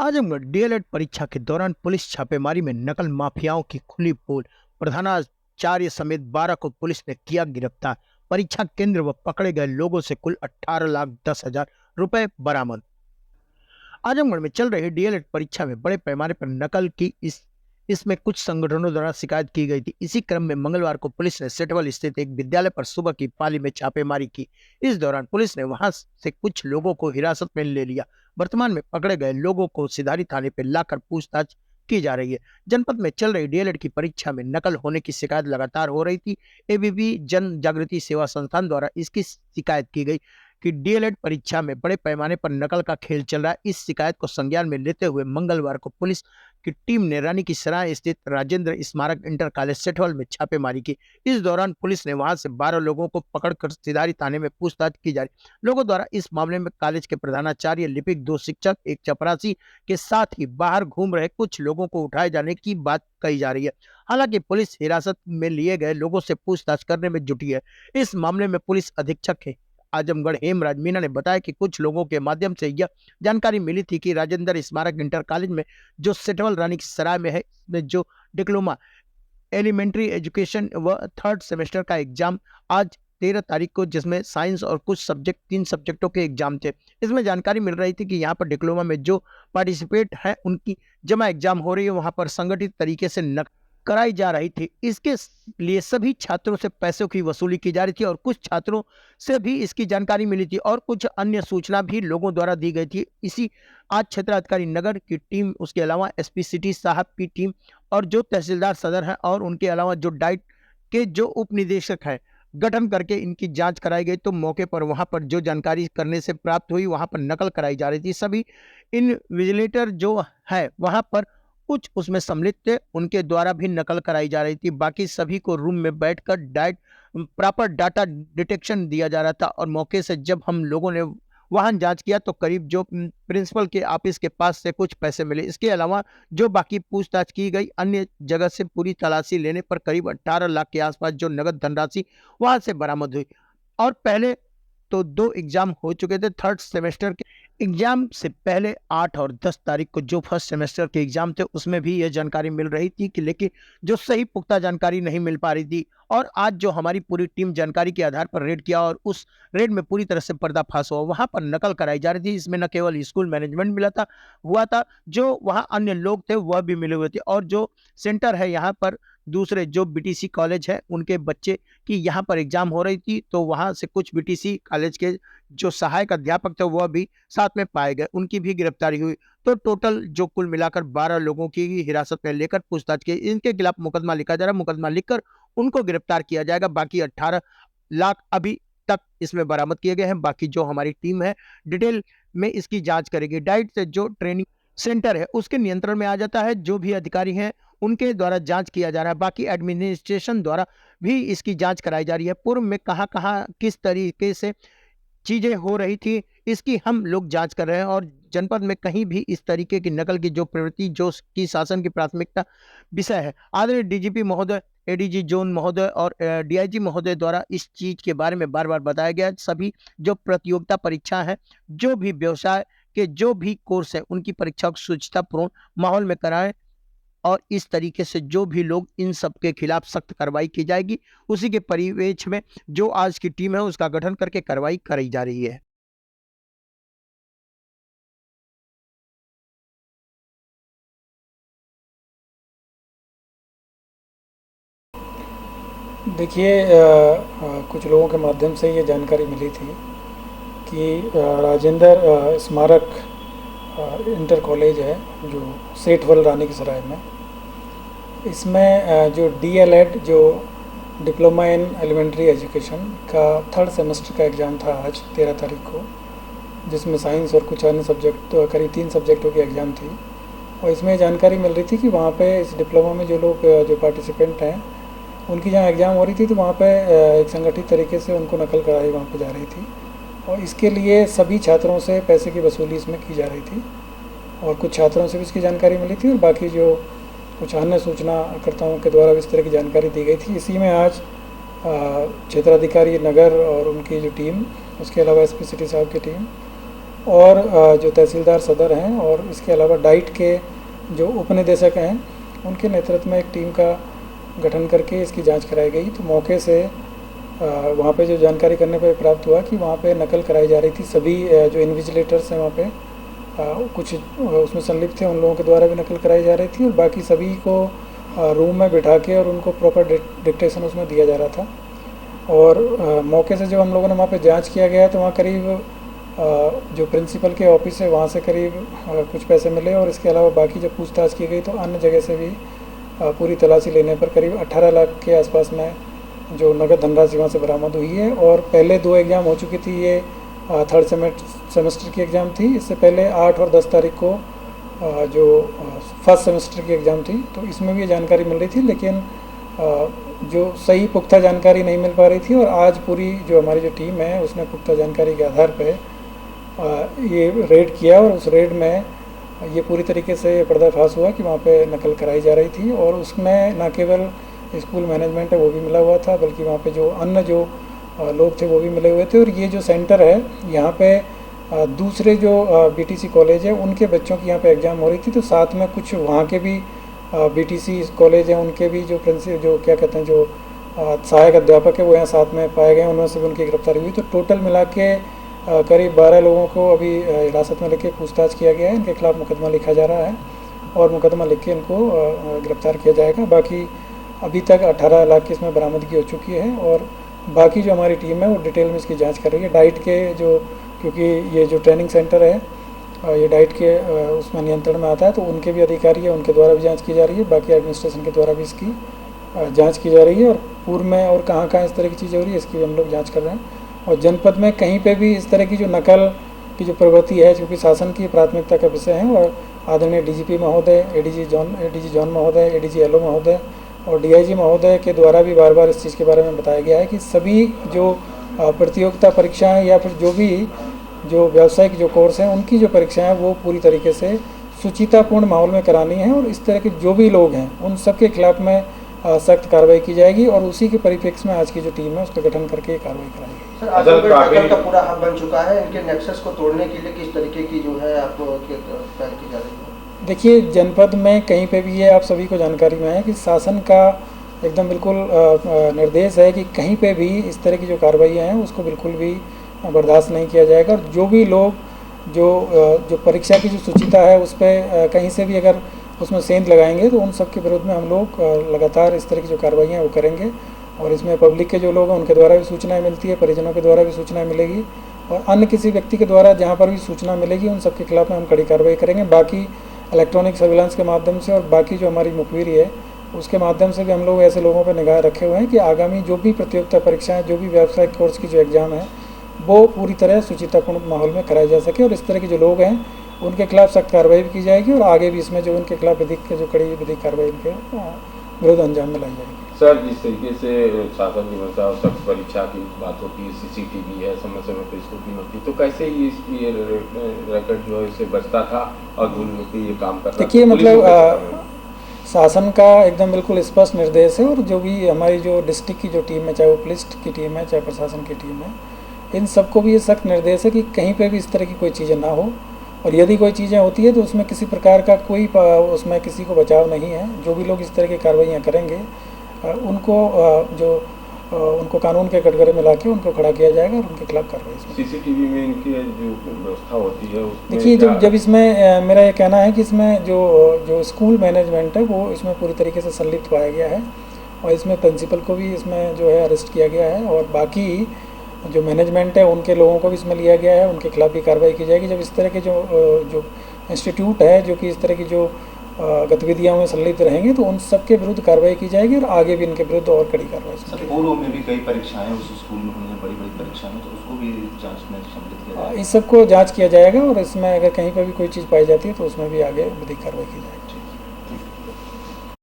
Azamgarh DElEd परीक्षा के दौरान पुलिस छापेमारी में नकल माफियाओं की खुली पोल। प्रधानाचार्य समेत 12 को पुलिस ने किया गिरफ्तार। परीक्षा केंद्र व पकड़े गए लोगों से कुल 18,10,000 रुपए बरामद। आजमगढ़ में चल रही डीएलएड परीक्षा में बड़े पैमाने पर नकल की इसमें कुछ संगठनों द्वारा शिकायत की गई थी। इसी क्रम में मंगलवार को पुलिस ने सेटवल स्थित एक विद्यालय पर सुबह की पाली में छापेमारी की। इस दौरान पुलिस ने वहां से कुछ लोगों को हिरासत में ले लिया। वर्तमान में पकड़े गए लोगों को सिधारी थाने पर लाकर पूछताछ की जा रही है। जनपद में चल रही डीएलएड की परीक्षा में नकल होने की शिकायत लगातार हो रही थी। एबीपी जन जागृति सेवा संस्थान द्वारा इसकी शिकायत की गई कि डीएलएड परीक्षा में बड़े पैमाने पर नकल का खेल चल रहा है। इस शिकायत को संज्ञान में लेते हुए मंगलवार को पुलिस की टीम ने रानी की सराय स्थित राजेंद्र स्मारक इंटर कॉलेज सेठवल में छापेमारी की। इस दौरान पुलिस ने वहां से 12 लोगों को पकड़कर सिधारी थाने में पूछताछ की जा रही। लोगों द्वारा इस मामले में कॉलेज के प्रधानाचार्य, लिपिक, 2 शिक्षक, एक चपरासी के साथ ही बाहर घूम रहे कुछ लोगों को उठाए जाने की बात कही जा रही है। हालांकि पुलिस हिरासत में लिए गए लोगों से पूछताछ करने में जुटी है। इस मामले में पुलिस अधीक्षक है आजमगढ़ हेमराज मीना ने बताया कि कुछ लोगों के माध्यम से यह जानकारी मिली थी कि राजेंद्र स्मारक इंटर कॉलेज में जो सेठवल रानी की सराय में है, इसमें जो डिप्लोमा एलिमेंट्री एजुकेशन व 3rd सेमेस्टर का एग्जाम आज 13 तारीख को, जिसमें साइंस और कुछ सब्जेक्ट 3 सब्जेक्टों के एग्जाम थे। इसमें जानकारी मिल रही थी कि यहाँ पर डिप्लोमा में जो पार्टिसिपेट है उनकी जमा एग्जाम हो रही है, वहां पर संगठित तरीके से नकल कराई जा रही थी। इसके लिए सभी छात्रों से पैसों की वसूली की जा रही थी और कुछ छात्रों से भी इसकी जानकारी मिली थी और कुछ अन्य सूचना भी लोगों द्वारा दी गई थी। इसी आज क्षेत्राधिकारी नगर की टीम, उसके अलावा एसपी सिटी साहब की टीम और जो तहसीलदार सदर हैं और उनके अलावा जो डाइट के जो उप निदेशक हैं, गठन करके इनकी जांच कराई गई। तो मौके पर वहां पर जो जानकारी करने से प्राप्त हुई, वहां पर नकल कराई जा रही थी। सभी इन्विजिलेटर जो है वहां पर कुछ उसमें सम्मिलित थे, उनके द्वारा भी नकल कराई जा रही थी। बाकी सभी को रूम में बैठकर प्रॉपर डाटा डिटेक्शन दिया जा रहा था और मौके से जब हम लोगों ने वाहन जांच किया तो करीब जो प्रिंसिपल के ऑफिस के पास से कुछ पैसे मिले। इसके अलावा जो बाकी पूछताछ की गई, अन्य जगह से पूरी तलाशी लेने पर करीब 18 लाख के आसपास जो नगद धनराशि वहां से बरामद हुई। और पहले तो 2 एग्जाम हो चुके थे। 3rd सेमेस्टर के एग्जाम से पहले 8 और 10 तारीख को जो 1st सेमेस्टर के एग्जाम थे उसमें भी यह जानकारी मिल रही थी कि लेकिन जो सही पुख्ता जानकारी नहीं मिल पा रही थी। और आज जो हमारी पूरी टीम जानकारी के आधार पर रेड किया और उस रेड में पूरी तरह से पर्दाफाश हुआ। वहां पर नकल कराई जा रही थी। इसमें न केवल स्कूल मैनेजमेंट हुआ था, जो वहां अन्य लोग थे वह भी मिले हुए थे। और जो सेंटर है यहाँ पर दूसरे जो बीटीसी कॉलेज है उनके बच्चे की यहाँ पर एग्जाम हो रही थी, तो वहां से कुछ बीटीसी कॉलेज के जो सहायक अध्यापक थे वह भी साथ में पाए गए, उनकी भी गिरफ्तारी हुई। तो टोटल जो कुल मिलाकर 12 लोगों की हिरासत में लेकर पूछताछ की। इनके खिलाफ मुकदमा लिखा जा रहा है। मुकदमा लिखकर उनको गिरफ्तार किया जाएगा। बाकी 18 लाख अभी तक इसमें बरामद किए गए हैं। बाकी जो हमारी टीम है डिटेल में इसकी जांच करेगी। डाइट से जो ट्रेनिंग सेंटर है उसके नियंत्रण में आ जाता है। जो भी अधिकारी हैं उनके द्वारा जांच किया जा रहा है। बाकी एडमिनिस्ट्रेशन द्वारा भी इसकी जांच कराई जा रही है। पूर्व में कहां किस तरीके से चीजें हो रही थी इसकी हम लोग जांच कर रहे हैं और जनपद में कहीं भी इस तरीके की नकल की जो प्रवृत्ति जो की शासन की प्राथमिकता विषय है। आदरणीय डीजीपी महोदय, एडीजी जोन महोदय और डीआईजी महोदय द्वारा इस चीज के बारे में बार बार बताया गया। सभी जो प्रतियोगिता परीक्षा है, जो भी व्यवसाय के जो भी कोर्स है, उनकी परीक्षा को स्वच्छतापूर्ण माहौल में कराएं और इस तरीके से जो भी लोग इन सब के खिलाफ सख्त कार्रवाई की जाएगी। उसी के परिवेश में जो आज की टीम है उसका गठन करके कार्रवाई कराई जा रही है। देखिए, कुछ लोगों के माध्यम से ये जानकारी मिली थी कि राजेंद्र स्मारक इंटर कॉलेज है जो सेठवल रानी की सराय में, इसमें जो डीएलएड जो डिप्लोमा इन एलिमेंट्री एजुकेशन का 3rd सेमेस्टर का एग्ज़ाम था आज 13 तारीख को, जिसमें साइंस और कुछ अन्य सब्जेक्ट करीब 3 सब्जेक्टों की एग्ज़ाम थी। और इसमें जानकारी मिल रही थी कि वहाँ पे इस डिप्लोमा में जो लोग जो पार्टिसिपेंट हैं उनकी जहाँ एग्ज़ाम हो रही थी तो वहाँ पे एक संगठित तरीके से उनको नकल कराई वहाँ पे जा रही थी और इसके लिए सभी छात्रों से पैसे की वसूली इसमें की जा रही थी और कुछ छात्रों से भी इसकी जानकारी मिली थी और बाकी जो कुछ अन्य सूचनाकर्ताओं के द्वारा भी इस तरह की जानकारी दी गई थी। इसी में आज क्षेत्राधिकारी नगर और उनकी जो टीम, उसके अलावा एसपी सिटी साहब की टीम और जो तहसीलदार सदर हैं और इसके अलावा डाइट के जो उपनिदेशक हैं उनके नेतृत्व में एक टीम का गठन करके इसकी जांच कराई गई। तो मौके से वहाँ पे जो जानकारी करने पर प्राप्त हुआ कि वहाँ पे नकल कराई जा रही थी। सभी जो इन्विजिलेटर्स हैं वहाँ पे कुछ उसमें संलिप्त थे, उन लोगों के द्वारा भी नकल कराई जा रही थी और बाकी सभी को रूम में बिठा के और उनको प्रॉपर डिक्टेशन उसमें दिया जा रहा था। और मौके से जब हम लोगों ने वहाँ पे जांच किया गया तो वहाँ करीब जो प्रिंसिपल के ऑफिस है वहाँ से करीब कुछ पैसे मिले और इसके अलावा बाकी जब पूछताछ की गई तो अन्य जगह से भी पूरी तलाशी लेने पर करीब 18 लाख के आसपास में जो नगद धनराशि वहाँ से बरामद हुई है। और पहले 2 एग्ज़ाम हो चुकी थी, ये थर्ड सेमेस्टर की एग्ज़ाम थी। इससे पहले 8 और 10 तारीख को जो फर्स्ट सेमेस्टर की एग्ज़ाम थी, तो इसमें भी ये जानकारी मिल रही थी, लेकिन जो सही पुख्ता जानकारी नहीं मिल पा रही थी। और आज पूरी जो हमारी जो टीम है उसने पुख्ता जानकारी के आधार पर ये रेड किया और उस रेड में ये पूरी तरीके से पर्दाफाश हुआ कि वहाँ पे नकल कराई जा रही थी। और उसमें न केवल स्कूल मैनेजमेंट है वो भी मिला हुआ था, बल्कि वहाँ पे जो अन्य जो लोग थे वो भी मिले हुए थे। और ये जो सेंटर है यहाँ पे दूसरे जो बीटीसी कॉलेज है उनके बच्चों की यहाँ पे एग्ज़ाम हो रही थी, तो साथ में कुछ वहाँ के भी बीटीसी कॉलेज हैं उनके भी जो जो क्या कहते हैं जो सहायक अध्यापक है वो यहाँ साथ में पाए गए, उनमें से भी उनकी गिरफ्तारी हुई। तो टोटल मिला के करीब 12 लोगों को अभी हिरासत में लेके पूछताछ किया गया है। इनके खिलाफ मुकदमा लिखा जा रहा है और मुकदमा लिख के इनको गिरफ्तार किया जाएगा। बाकी अभी तक 18 लाख की इसमें बरामदगी हो चुकी है और बाकी जो हमारी टीम है वो डिटेल में इसकी जांच कर रही है। डाइट के जो, क्योंकि ये जो ट्रेनिंग सेंटर है ये डाइट के उसमें नियंत्रण में आता है, तो उनके भी अधिकारी है, उनके द्वारा भी जांच की जा रही है। बाकी एडमिनिस्ट्रेशन के द्वारा भी इसकी जांच की जा रही है और पूर्व में और कहाँ कहाँ इस तरह की चीज़ें हो रही है इसकी भी हम लोग जाँच कर रहे हैं। और जनपद में कहीं पे भी इस तरह की जो नकल की जो प्रवृत्ति है, क्योंकि शासन की प्राथमिकता का विषय है, और आदरणीय डीजीपी महोदय, एडीजी जॉन महोदय, एडीजी एलओ महोदय और डीआईजी महोदय के द्वारा भी बार बार इस चीज़ के बारे में बताया गया है कि सभी जो प्रतियोगिता परीक्षाएं या फिर जो भी जो व्यावसायिक जो कोर्स हैं उनकी जो परीक्षाएं वो पूरी तरीके से सुचितापूर्ण माहौल में करानी है। और इस तरह के जो भी लोग हैं उन सब के खिलाफ में सख्त कार्रवाई की जाएगी और उसी के परिप्रेक्ष्य में आज की जो टीम है उसका गठन करके कार्रवाई कराएगी। सर, आजमगढ़ का पूरा हब बन चुका है, इनके नेक्सस को तोड़ने के लिए किस तरीके की जो है आपको पहल की जा रही है? देखिए, जनपद में कहीं पे भी ये आप सभी को जानकारी में है कि शासन का एकदम बिल्कुल निर्देश है कि कहीं पे भी इस तरह की जो कार्रवाइयाँ हैं उसको बिल्कुल भी बर्दाश्त नहीं किया जाएगा। और जो भी लोग जो परीक्षा की जो शुचिता है उस पर कहीं से भी अगर उसमें सेंध लगाएंगे तो उन सब के विरुद्ध में हम लोग लगातार इस तरह की जो कार्रवाइयाँ वो करेंगे। और इसमें पब्लिक के जो लोग हैं उनके द्वारा भी सूचनाएं मिलती है, परिजनों के द्वारा भी सूचनाएं मिलेगी और अन्य किसी व्यक्ति के द्वारा जहाँ पर भी सूचना मिलेगी उन सब के खिलाफ में हम कड़ी कार्रवाई करेंगे। बाकी इलेक्ट्रॉनिक सर्विलांस के माध्यम से और बाकी जो हमारी मुखबिरी है उसके माध्यम से भी हम लोग ऐसे लोगों पर निगाह रखे हुए हैं कि आगामी जो भी प्रतियोगिता परीक्षाएँ, जो भी व्यावसायिक कोर्स की जो एग्ज़ाम है वो पूरी तरह सुचितापूर्ण माहौल में कराई जा सके और इस तरह के जो लोग हैं उनके खिलाफ सख्त कार्रवाई भी की जाएगी और आगे भी इसमें जो उनके खिलाफ जो कड़ी विधिक कार्रवाई उनके विरुद्ध अंजाम में लाई जाएगी। सर, जिस तरीके से शासन की मंशा और सख्त परीक्षा की बात होती है, सीसीटीवी है, समय पर स्कूटी होती, तो कैसे ये रिकॉर्ड जो है इससे बचता था और धूल मिट्टी ये काम कर रहा था? देखिए, मतलब शासन का एकदम बिल्कुल स्पष्ट निर्देश है और जो भी हमारी जो डिस्ट्रिक्ट की जो टीम है, चाहे वो पुलिस की टीम है चाहे प्रशासन की टीम है, इन सबको भी ये सख्त निर्देश है कि कहीं पे भी इस तरह की कोई चीज़ें ना हो और यदि कोई चीज़ें होती है तो उसमें किसी प्रकार का कोई उसमें किसी को बचाव नहीं है। जो भी लोग इस तरह की कार्रवाइयाँ करेंगे उनको उनको कानून के कटघरे में लाके उनको खड़ा किया जाएगा और उनके खिलाफ कार्रवाई। सीसीटीवी में इनकी जो व्यवस्था होती है देखिए, जब इसमें मेरा ये कहना है कि इसमें जो स्कूल मैनेजमेंट है वो इसमें पूरी तरीके से संलिप्त पाया गया है और इसमें प्रिंसिपल को भी इसमें जो है अरेस्ट किया गया है और बाकी जो मैनेजमेंट है उनके लोगों को भी इसमें लिया गया है, उनके खिलाफ भी कार्रवाई की जाएगी। जब इस तरह के जो इंस्टीट्यूट है जो कि इस तरह की जो गतिविधियों में संलिप्त रहेंगे तो उन सब के विरुद्ध कार्रवाई की जाएगी और आगे भी इनके विरुद्ध और कड़ी कार्रवाई। सर, पूर्व में भी कई परीक्षाएं उस स्कूल में हुई हैं, बड़ी बड़ी परीक्षाएं, तो उसको भी जांच में सम्मिलित किया जाएगा। इस सबको जांच किया जाएगा और इसमें अगर कहीं पर भी कोई चीज़ पाई जाती है तो उसमें भी आगे विधिक कार्रवाई की जाएगी।